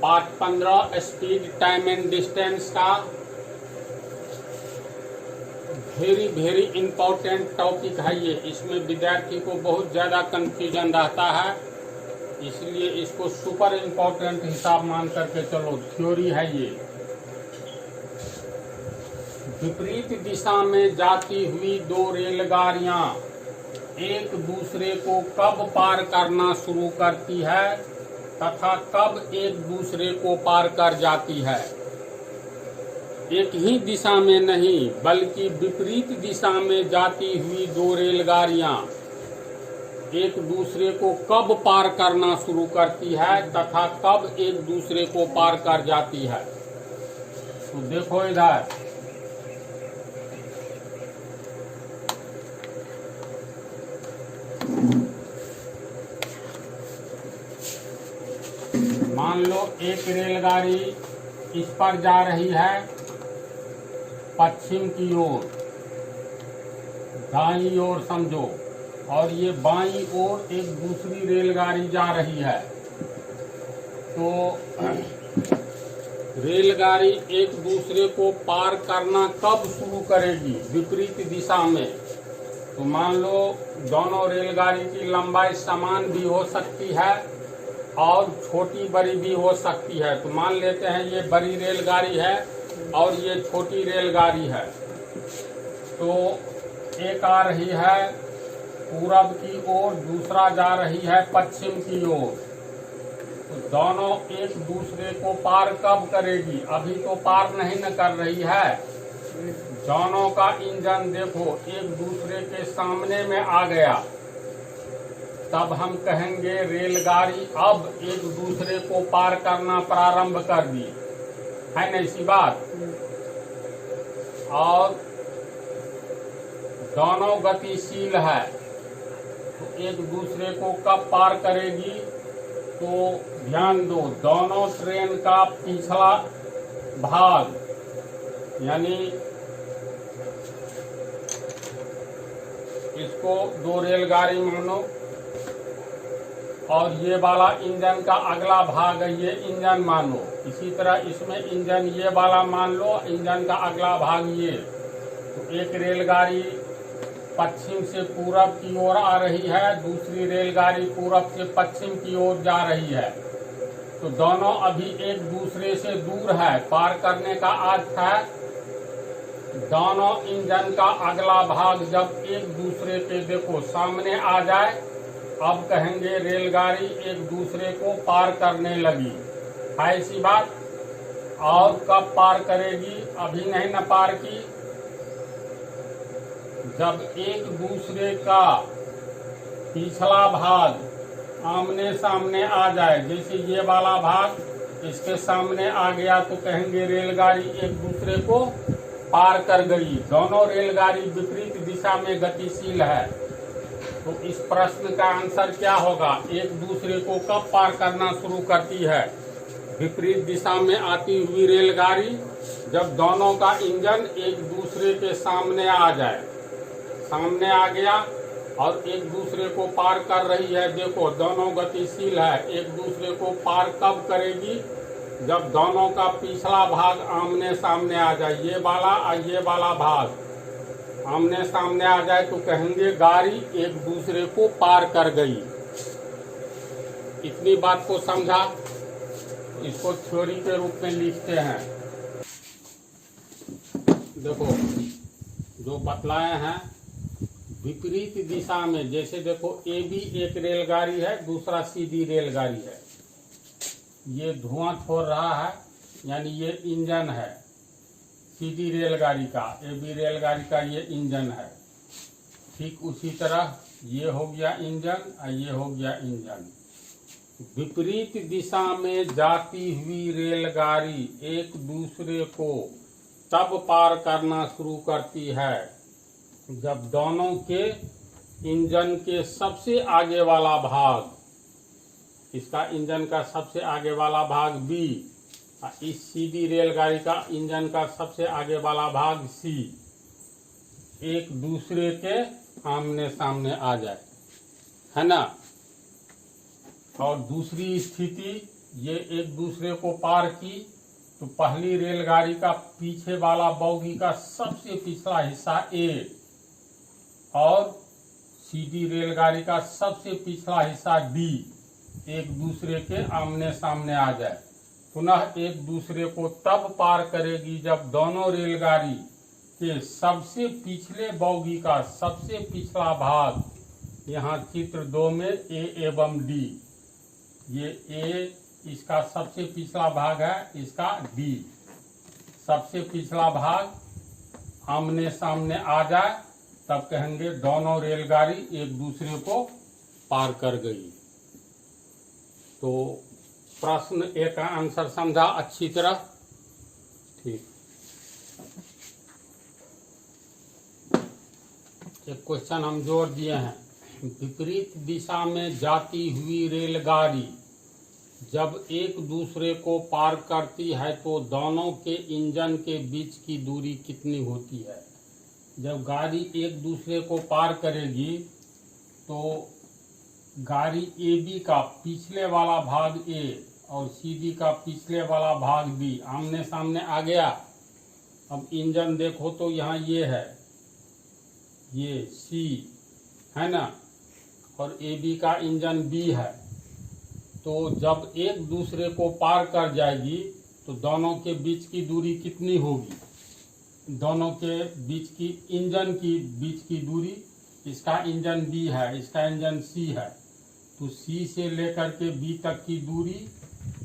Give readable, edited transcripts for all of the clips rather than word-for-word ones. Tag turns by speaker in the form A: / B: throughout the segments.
A: Part 15 speed time and distance का very important topic है ये। इसमें विद्यार्थी को बहुत ज़्यादा कंफ्यूजन रहता है, इसलिए इसको सुपर इम्पोर्टेंट हिसाब मान करके चलो। थ्योरी है ये। विपरीत दिशा में जाती हुई दो रेलगाड़ियां एक दूसरे को कब पार करना शुरू करती है तथा कब एक दूसरे को पार कर जाती है। एक ही दिशा में नहीं बल्कि विपरीत दिशा में जाती हुई दो रेलगाड़ियां एक दूसरे को कब पार करना शुरू करती है तथा कब एक दूसरे को पार कर जाती है। तो देखो इधर, मान लो एक रेलगाड़ी इस पर जा रही है पश्चिम की ओर, दाईं ओर समझो, और ये बाईं ओर एक दूसरी रेलगाड़ी जा रही है। तो रेलगाड़ी एक दूसरे को पार करना कब शुरू करेगी? विपरीत दिशा में। तो मान लो दोनों रेलगाड़ी की लंबाई समान भी हो सकती है और छोटी बड़ी भी हो सकती है। तो मान लेते हैं ये बड़ी रेलगाड़ी है और ये छोटी रेलगाड़ी है। तो एक आ रही है पूरब की ओर, दूसरा जा रही है पश्चिम की ओर। तो दोनों एक दूसरे को पार कब करेगी? अभी तो पार नहीं न कर रही है। दोनों का इंजन देखो एक दूसरे के सामने में आ गया, तब हम कहेंगे रेलगाड़ी अब एक दूसरे को पार करना प्रारंभ कर दी, है ना इसी बात। और दोनों गतिशील है, तो एक दूसरे को कब पार करेगी? तो ध्यान दो, दोनों ट्रेन का पिछला भाग यानी इसको दो रेलगाड़ी मानो और ये वाला इंजन का अगला भाग ये इंजन मानो। इसी तरह इसमें इंजन ये वाला मान लो, इंजन का अगला भाग ये। तो एक रेलगाड़ी पश्चिम से पूरब की ओर आ रही है, दूसरी रेलगाड़ी पूरब से पश्चिम की ओर जा रही है। तो दोनों अभी एक दूसरे से दूर है। पार करने का अर्थ है दोनों इंजन का अगला भाग जब एक दूसरे के देखो सामने आ जाए, अब कहेंगे रेलगाड़ी एक दूसरे को पार करने लगी, है ऐसी बात। और कब पार करेगी? अभी नहीं न पार की। जब एक दूसरे का पिछला भाग आमने सामने आ जाए, जैसे ये वाला भाग इसके सामने आ गया, तो कहेंगे रेलगाड़ी एक दूसरे को पार कर गई। दोनों रेलगाड़ी विपरीत दिशा में गतिशील है। तो इस प्रश्न का आंसर क्या होगा? एक दूसरे को कब पार करना शुरू करती है? विपरीत दिशा में आती हुई रेलगाड़ी जब दोनों का इंजन एक दूसरे के सामने आ जाए, सामने आ गया और एक दूसरे को पार कर रही है। देखो दोनों गतिशील है, एक दूसरे को पार कब करेगी? जब दोनों का पिछला भाग आमने सामने आ जाए, ये वाला और ये वाला भाग आमने सामने आ जाए, तो कहेंगे गाड़ी एक दूसरे को पार कर गई। इतनी बात को समझा? इसको थ्योरी के रूप में लिखते हैं। देखो जो बतलाए हैं विपरीत दिशा में, जैसे देखो ए बी एक रेलगाड़ी है, दूसरा सीधी रेलगाड़ी है। ये धुआं छोड़ रहा है यानी ये इंजन है सीधी रेलगाड़ी का, ए बी रेलगाड़ी का ये इंजन है। ठीक उसी तरह ये हो गया इंजन और ये हो गया इंजन। विपरीत दिशा में जाती हुई रेलगाड़ी एक दूसरे को तब पार करना शुरू करती है जब दोनों के इंजन के सबसे आगे वाला भाग, इसका इंजन का सबसे आगे वाला भाग बी, इस सीधी रेलगाड़ी का इंजन का सबसे आगे वाला भाग सी, एक दूसरे के आमने सामने आ जाए, है ना। और दूसरी स्थिति ये एक दूसरे को पार की, तो पहली रेलगाड़ी का पीछे वाला बॉगी का सबसे पिछला हिस्सा ए और सीधी रेलगाड़ी का सबसे पिछला हिस्सा डी एक दूसरे के आमने सामने आ जाए। पुनः एक दूसरे को तब पार करेगी जब दोनों रेलगाड़ी के सबसे पिछले बॉगी का सबसे पिछला भाग, यहाँ चित्र 2 में ए एवं डी, ये ए इसका सबसे पिछला भाग है, इसका डी सबसे पिछला भाग आमने सामने आ जाए, तब कहेंगे दोनों रेलगाड़ी एक दूसरे को पार कर गई। तो प्रश्न ए का आंसर समझा अच्छी तरह? ठीक। एक क्वेश्चन हम जोड़ दिए हैं, विपरीत दिशा में जाती हुई रेलगाड़ी जब एक दूसरे को पार करती है तो दोनों के इंजन के बीच की दूरी कितनी होती है? जब गाड़ी एक दूसरे को पार करेगी तो गाड़ी ए बी का पिछले वाला भाग ए और सी डी का पिछले वाला भाग बी आमने सामने आ गया। अब इंजन देखो तो यहाँ ये है, ये सी है ना, और ए बी का इंजन बी है। तो जब एक दूसरे को पार कर जाएगी तो दोनों के बीच की दूरी कितनी होगी? दोनों के बीच की इंजन की बीच की दूरी, इसका इंजन बी है, इसका इंजन सी है, तो सी से लेकर के बी तक की दूरी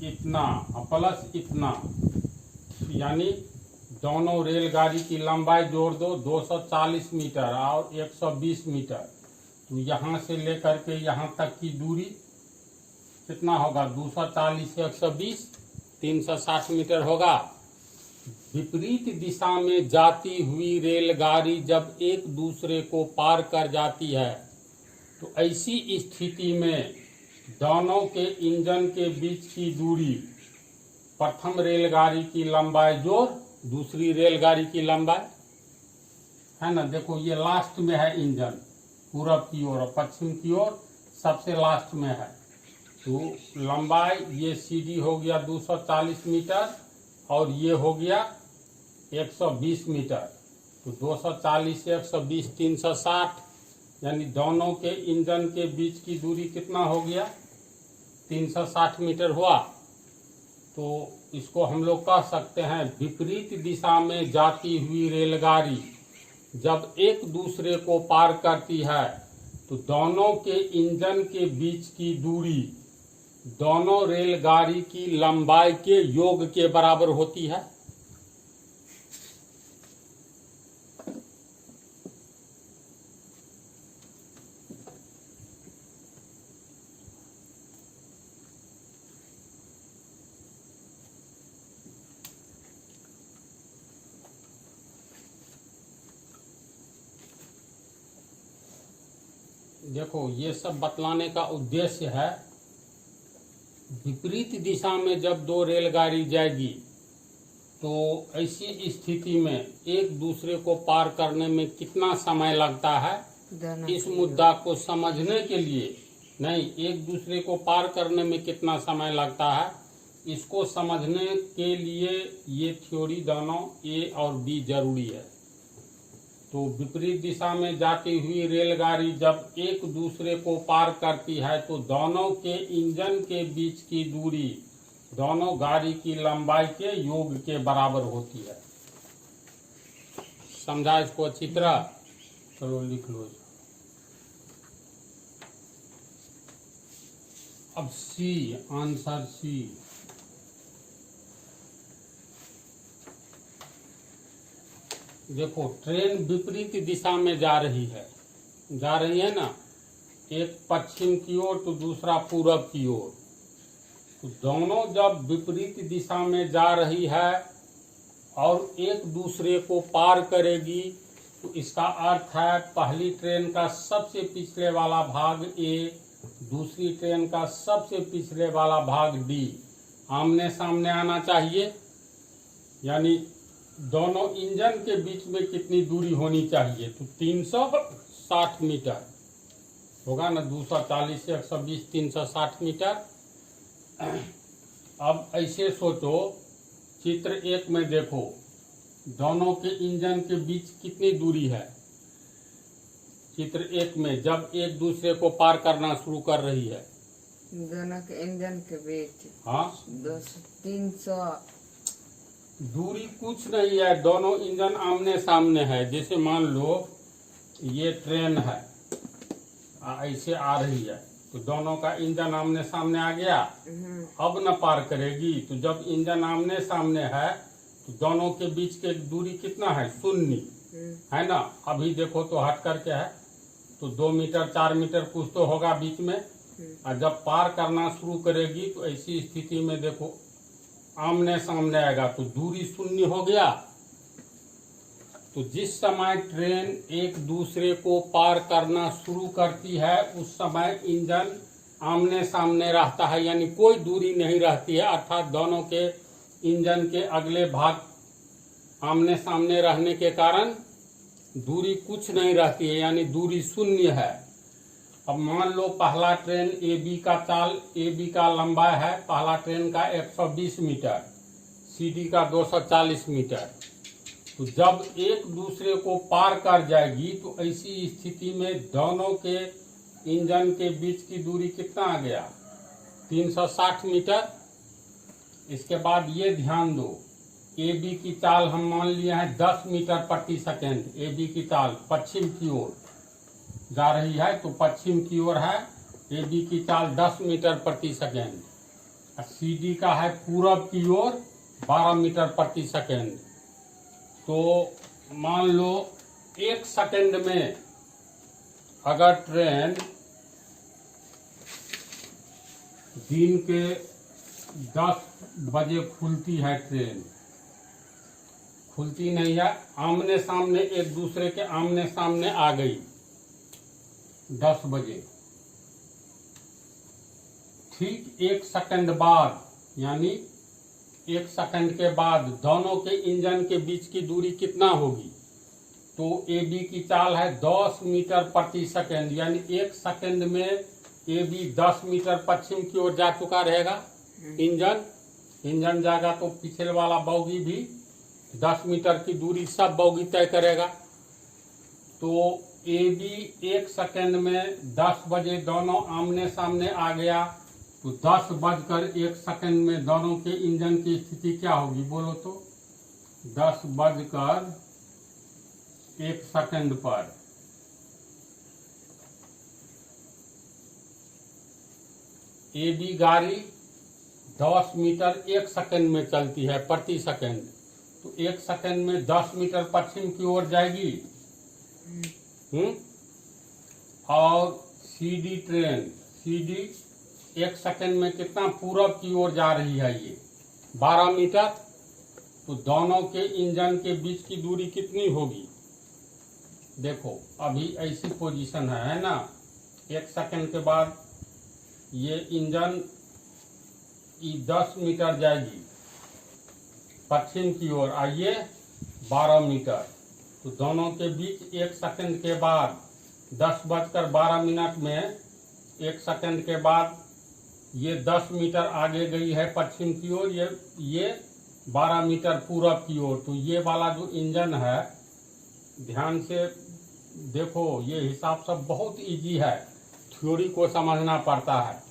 A: इतना प्लस इतना, यानी दोनों रेलगाड़ी की लंबाई जोड़ दो 240 मीटर और 120 मीटर, तो यहाँ से लेकर के यहाँ तक की दूरी कितना होगा? 240 से 120 360 मीटर होगा। विपरीत दिशा में जाती हुई रेलगाड़ी जब एक दूसरे को पार कर जाती है तो ऐसी स्थिति में दोनों के इंजन के बीच की दूरी प्रथम रेलगाड़ी की लंबाई जोड़ दूसरी रेलगाड़ी की लंबाई है ना। देखो ये लास्ट में है इंजन, पूरब की ओर और पश्चिम की ओर सबसे लास्ट में है, तो लंबाई ये सीधी हो गया 240 मीटर और ये हो गया 120 मीटर, तो 240 से 120 360, यानी दोनों के इंजन के बीच की दूरी कितना हो गया? 360 मीटर हुआ। तो इसको हम लोग कह सकते हैं विपरीत दिशा में जाती हुई रेलगाड़ी जब एक दूसरे को पार करती है तो दोनों के इंजन के बीच की दूरी दोनों रेलगाड़ी की लंबाई के योग के बराबर होती है। देखो ये सब बतलाने का उद्देश्य है, विपरीत दिशा में जब दो रेलगाड़ी जाएगी तो ऐसी स्थिति में एक दूसरे को पार करने में कितना समय लगता है, इस मुद्दा को समझने के लिए नहीं, एक दूसरे को पार करने में कितना समय लगता है इसको समझने के लिए ये थ्योरी दोनों ए और बी जरूरी है। तो विपरीत दिशा में जाती हुई रेलगाड़ी जब एक दूसरे को पार करती है तो दोनों के इंजन के बीच की दूरी दोनों गाड़ी की लंबाई के योग के बराबर होती है। समझा इसको अच्छी तरह? चलो लिख लो। अब सी, आंसर सी। देखो ट्रेन विपरीत दिशा में जा रही है ना, एक पश्चिम की ओर तो दूसरा पूरब की ओर, तो दोनों जब विपरीत दिशा में जा रही है और एक दूसरे को पार करेगी तो इसका अर्थ है पहली ट्रेन का सबसे पिछले वाला भाग ए, दूसरी ट्रेन का सबसे पिछले वाला भाग डी आमने सामने आना चाहिए, यानी दोनों इंजन के बीच में कितनी दूरी होनी चाहिए? तो 360 मीटर होगा ना, 240 से 120 360 मीटर। अब ऐसे सोचो, चित्र 1 में देखो दोनों के इंजन के बीच कितनी दूरी है। चित्र 1 में जब एक दूसरे को पार करना शुरू कर रही है,
B: दोनों के इंजन के बीच
A: हाँ
B: 200-300
A: दूरी कुछ नहीं है। दोनों इंजन आमने सामने है। जैसे मान लो ये ट्रेन है, ऐसे आ रही है, तो दोनों का इंजन आमने सामने आ गया। अब न पार करेगी। तो जब इंजन आमने सामने है तो दोनों के बीच के दूरी कितना है? 0 है ना। अभी देखो तो हट करके है, तो 2 मीटर 4 मीटर कुछ तो होगा बीच में। और जब पार करना शुरू करेगी तो ऐसी स्थिति में देखो आमने सामने आएगा, तो दूरी 0 हो गया। तो जिस समय ट्रेन एक दूसरे को पार करना शुरू करती है उस समय इंजन आमने सामने रहता है, यानी कोई दूरी नहीं रहती है। अर्थात दोनों के इंजन के अगले भाग आमने सामने रहने के कारण दूरी कुछ नहीं रहती है, यानी दूरी 0 है। अब मान लो पहला ट्रेन AB का चाल, AB का लंबा है पहला ट्रेन का 120 मीटर, CD का 240 मीटर। तो जब एक दूसरे को पार कर जाएगी तो ऐसी स्थिति में दोनों के इंजन के बीच की दूरी कितना आ गया? 360 मीटर। इसके बाद ये ध्यान दो, AB की चाल हम मान लिए हैं 10 मीटर प्रति सेकेंड। AB की चाल पश्चिम की ओर जा रही है, तो पश्चिम की ओर है। AB की चाल 10 मीटर प्रति सेकेंड। CD का है पूरब की ओर 12 मीटर प्रति सेकेंड। तो मान लो 1 सेकेंड में अगर ट्रेन दिन के 10 बजे खुलती है, ट्रेन खुलती नहीं है, आमने सामने एक दूसरे के आमने सामने आ गई 10 बजे, ठीक 1 सेकंड बाद, यानी 1 सेकंड के बाद दोनों के इंजन के बीच की दूरी कितना होगी? तो AB की चाल है 10 मीटर प्रति सेकंड, यानी 1 सेकंड में AB 10 मीटर पश्चिम की ओर जा चुका रहेगा। इंजन जाएगा तो पिछले वाला बॉगी भी 10 मीटर की दूरी सब बॉगी तय करेगा। तो AB 1 सेकंड में 10 बजे दोनों आमने सामने आ गया, तो 10:01 में दोनों के इंजन की स्थिति क्या होगी बोलो तो? 10:01 पर AB गाड़ी 10 मीटर 1 सेकंड में चलती है प्रति सेकंड, तो 1 सेकंड में 10 मीटर पश्चिम की ओर जाएगी। और CD ट्रेन, CD 1 सेकंड में कितना पूरब की ओर जा रही है, ये 12 मीटर। तो दोनों के इंजन के बीच की दूरी कितनी होगी? देखो अभी ऐसी पोजीशन है ना, 1 सेकंड के बाद ये इंजन 10 मीटर जाएगी पश्चिम की ओर, आइए 12 मीटर। तो दोनों के बीच 1 सेकंड के बाद 10:12 में 1 सेकंड के बाद ये 10 मीटर आगे गई है पश्चिम की ओर, ये 12 मीटर पूरब की ओर। तो ये वाला जो इंजन है, ध्यान से देखो, ये हिसाब सब बहुत इजी है, थ्योरी को समझना पड़ता है।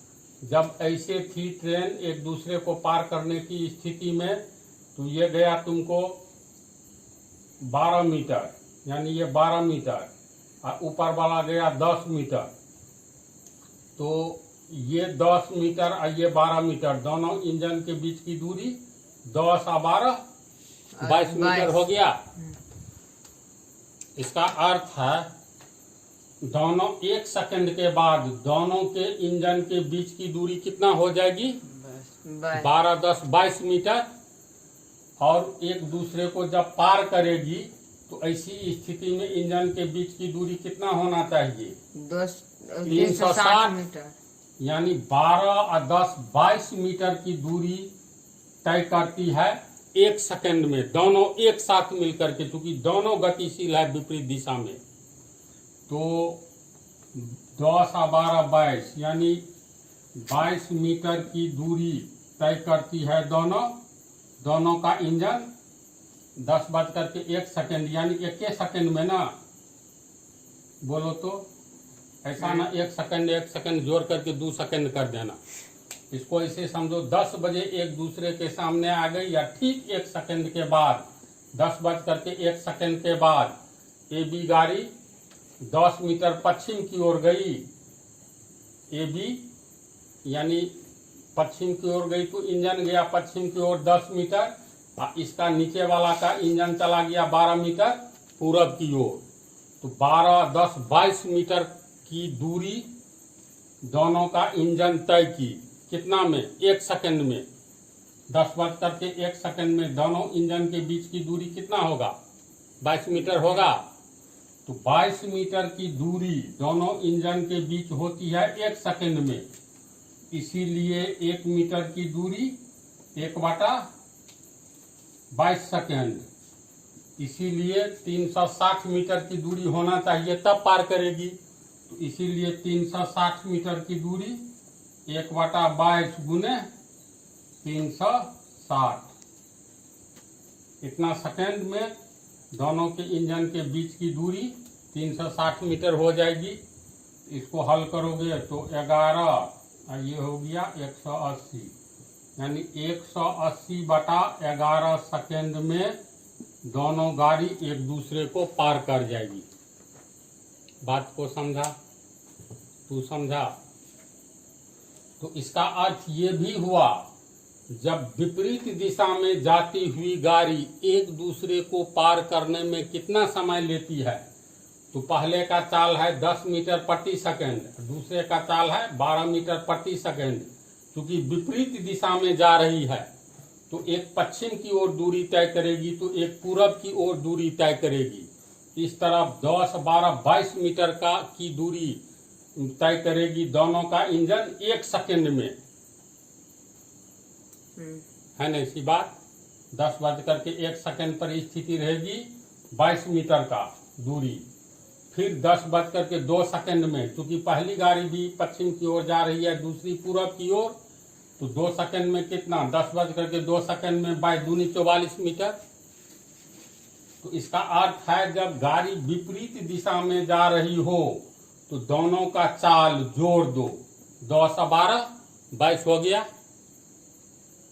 A: जब ऐसे थी ट्रेन एक दूसरे को पार करने की स्थिति में, तो ये गया तुमको 12 मीटर, यानी ये 12 मीटर, और ऊपर वाला गया 10 मीटर। तो ये 10 मीटर और ये 12 मीटर, दोनों इंजन के बीच की दूरी 10 और 12 22 मीटर हो गया। इसका अर्थ है दोनों 1 सेकंड के बाद दोनों के इंजन के बीच की दूरी कितना हो जाएगी? 12 10 22 मीटर। और एक दूसरे को जब पार करेगी तो ऐसी स्थिति में इंजन के बीच की दूरी कितना होना चाहिए? 360
B: मीटर,
A: यानी 12 और 10 22 मीटर की दूरी तय करती है 1 सेकंड में, दोनों एक साथ मिलकर के, क्योंकि दोनों गतिशील है विपरीत दिशा में। तो 10 और 12 22, यानी 22 मीटर की दूरी तय करती है दोनों का इंजन 10:01 यानी 1 सेकंड में ना, बोलो तो ऐसा ना 1 सेकंड जोड़ करके 2 सेकंड कर देना। इसको ऐसे समझो 10 बजे एक दूसरे के सामने आ गई या ठीक 1 सेकंड के बाद 10:01 के बाद AB गाड़ी 10 मीटर पश्चिम की ओर गई। AB यानी पश्चिम की ओर गई तो इंजन गया पश्चिम की ओर 10 मीटर और इसका नीचे वाला का इंजन चला गया 12 मीटर पूरब की ओर। तो 12, 10, 22 मीटर की दूरी दोनों का इंजन तय की। कितना में? 1 सेकंड में। 10:01 में दोनों इंजन के बीच की दूरी कितना होगा? 22 मीटर होगा। तो 22 मीटर की दूरी दोनों इंजन के बीच होती है 1 सेकंड में। इसीलिए 1 मीटर की दूरी 1/22 सेकंड। इसीलिए 360 मीटर की दूरी होना चाहिए तब पार करेगी। तो इसीलिए 360 मीटर की दूरी 1/22 गुने 360, इतना सेकंड में दोनों के इंजन के बीच की दूरी 360 मीटर हो जाएगी। इसको हल करोगे तो 11, ये हो गया 180, यानी 180/11 सेकंड में दोनों गाड़ी एक दूसरे को पार कर जाएगी। बात को समझा? तू समझा? तो इसका अर्थ ये भी हुआ, जब विपरीत दिशा में जाती हुई गाड़ी एक दूसरे को पार करने में कितना समय लेती है, तो पहले का चाल है 10 मीटर प्रति सेकंड, दूसरे का चाल है 12 मीटर प्रति सेकंड। क्योंकि विपरीत दिशा में जा रही है तो एक पश्चिम की ओर दूरी तय करेगी तो एक पूरब की ओर दूरी तय करेगी। इस तरफ 10, 12, 22 मीटर की दूरी तय करेगी दोनों का इंजन 1 सेकंड में। है ना इसी बात? 10:01 पर स्थिति रहेगी 22 मीटर का दूरी। फिर 10:02 में, क्योंकि पहली गाड़ी भी पश्चिम की ओर जा रही है दूसरी पूरब की ओर, तो 2 सेकंड में कितना? 10:02 में 22 44 मीटर। तो इसका अर्थ है जब गाड़ी विपरीत दिशा में जा रही हो तो दोनों का चाल जोड़ दो। 10 और 12 22 हो गया।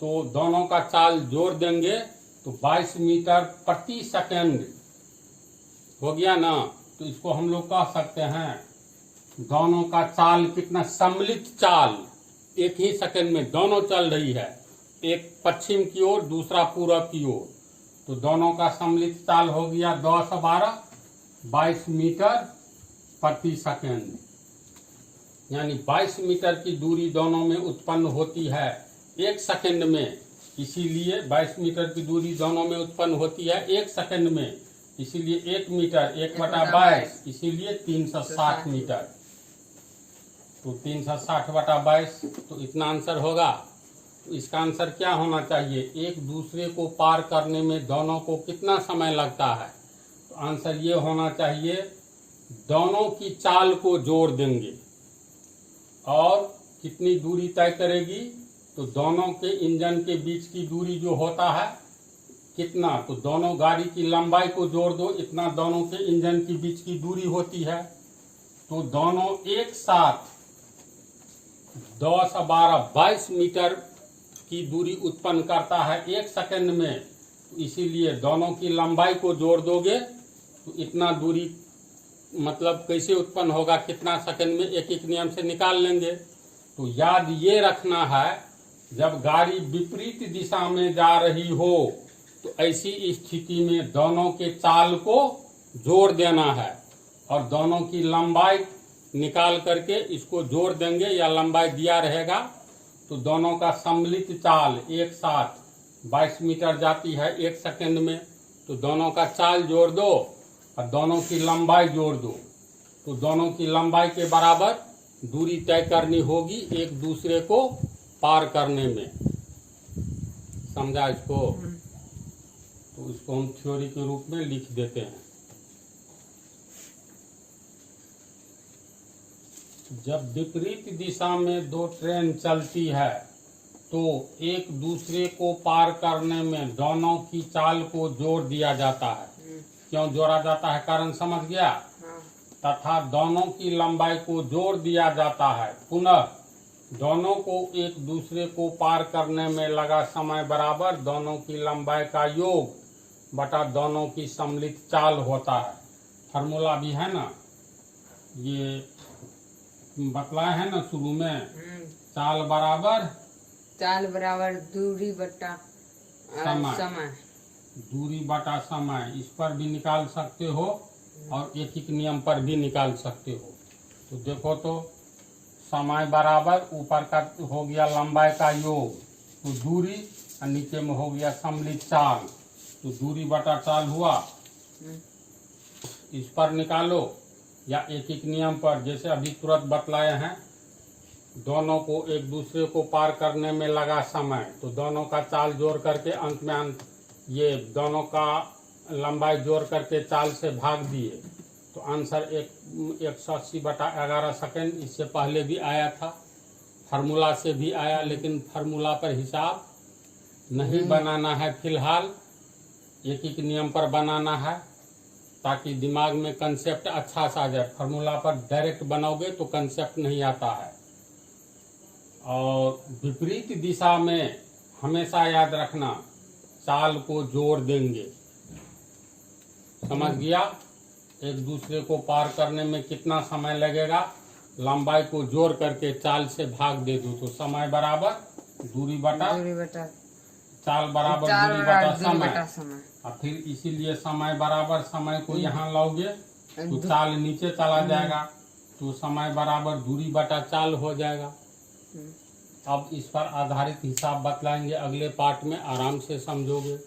A: तो दोनों का चाल जोड़ देंगे तो 22 मीटर प्रति सेकंड हो गया ना। तो इसको हम लोग कह सकते हैं दोनों का चाल कितना? सम्मिलित चाल एक ही सेकंड में दोनों चल रही है, एक पश्चिम की ओर दूसरा पूरब की ओर। तो दोनों का सम्मिलित चाल हो गया 10 और 12 22 मीटर प्रति सेकंड, यानी 22 मीटर की दूरी दोनों में उत्पन्न होती है 1 सेकंड में। इसीलिए 22 मीटर की दूरी दोनों में उत्पन्न होती है 1 सेकंड में। इसीलिए 1 मीटर 1/22, इसीलिए 360 मीटर। तो 360/22, तो इतना आंसर होगा। तो इसका आंसर क्या होना चाहिए? एक दूसरे को पार करने में दोनों को कितना समय लगता है? तो आंसर ये होना चाहिए, दोनों की चाल को जोड़ देंगे और कितनी दूरी तय करेगी? तो दोनों के इंजन के बीच की दूरी जो होता है कितना, तो दोनों गाड़ी की लंबाई को जोड़ दो, इतना दोनों के इंजन के बीच की दूरी होती है। तो दोनों एक साथ 10 और 12 22 मीटर की दूरी उत्पन्न करता है 1 सेकंड में। तो इसीलिए दोनों की लंबाई को जोड़ दोगे तो इतना दूरी मतलब कैसे उत्पन्न होगा, कितना सेकंड में, एक एक नियम से निकाल लेंगे। तो याद ये रखना है, जब गाड़ी विपरीत दिशा में जा रही हो तो ऐसी स्थिति में दोनों के चाल को जोड़ देना है और दोनों की लंबाई निकाल करके इसको जोड़ देंगे या लंबाई दिया रहेगा तो दोनों का सम्मिलित चाल एक साथ 22 मीटर जाती है 1 सेकंड में। तो दोनों का चाल जोड़ दो और दोनों की लंबाई जोड़ दो, तो दोनों की लंबाई के बराबर दूरी तय करनी होगी एक दूसरे को पार करने में। समझा इसको? तो इसको हम थ्योरी के रूप में लिख देते हैं। जब विपरीत दिशा में 2 ट्रेन चलती है तो एक दूसरे को पार करने में दोनों की चाल को जोड़ दिया जाता है। क्यों जोड़ा जाता है, कारण समझ गया।
B: हाँ।
A: तथा दोनों की लंबाई को जोड़ दिया जाता है। पुनः दोनों को एक दूसरे को पार करने में लगा समय बराबर दोनों की लंबाई का योग बटा दोनों की सम्मिलित चाल होता है। फार्मूला भी है ना, ये बतलाया है ना शुरू में। चाल बराबर
B: दूरी बटा समय।
A: दूरी बटा समय, इस पर भी निकाल सकते हो और एक नियम पर भी निकाल सकते हो। तो देखो तो समय बराबर ऊपर का हो गया लंबाई का योग, तो दूरी, और नीचे में हो गया सम्मिलित चाल, तो दूरी बटा चाल हुआ। इस पर निकालो या एक नियम पर, जैसे अभी तुरंत बतलाए हैं। दोनों को एक दूसरे को पार करने में लगा समय, तो दोनों का चाल जोड़ करके अंत में ये दोनों का लंबाई जोड़ करके चाल से भाग दिए, तो आंसर 180/11 सेकेंड। इससे पहले भी आया था, फार्मूला से भी आया, लेकिन फार्मूला पर हिसाब नहीं बनाना है फिलहाल, एक नियम पर बनाना है ताकि दिमाग में कंसेप्ट अच्छा सा आ जाए। फार्मूला पर डायरेक्ट बनाओगे तो कंसेप्ट नहीं आता है। और विपरीत दिशा में हमेशा याद रखना, चाल को जोड़ देंगे। समझ गया। एक दूसरे को पार करने में कितना समय लगेगा, लंबाई को जोड़ करके चाल से भाग दे दो, तो समय बराबर दूरी बटा चाल बराबर दूरी बटा समय। और फिर इसीलिए समय बराबर समय को यहाँ लाओगे तो चाल नीचे चला जाएगा, तो समय बराबर दूरी बटा चाल हो जाएगा। अब इस पर आधारित हिसाब बतलाएंगे अगले पार्ट में, आराम से समझोगे।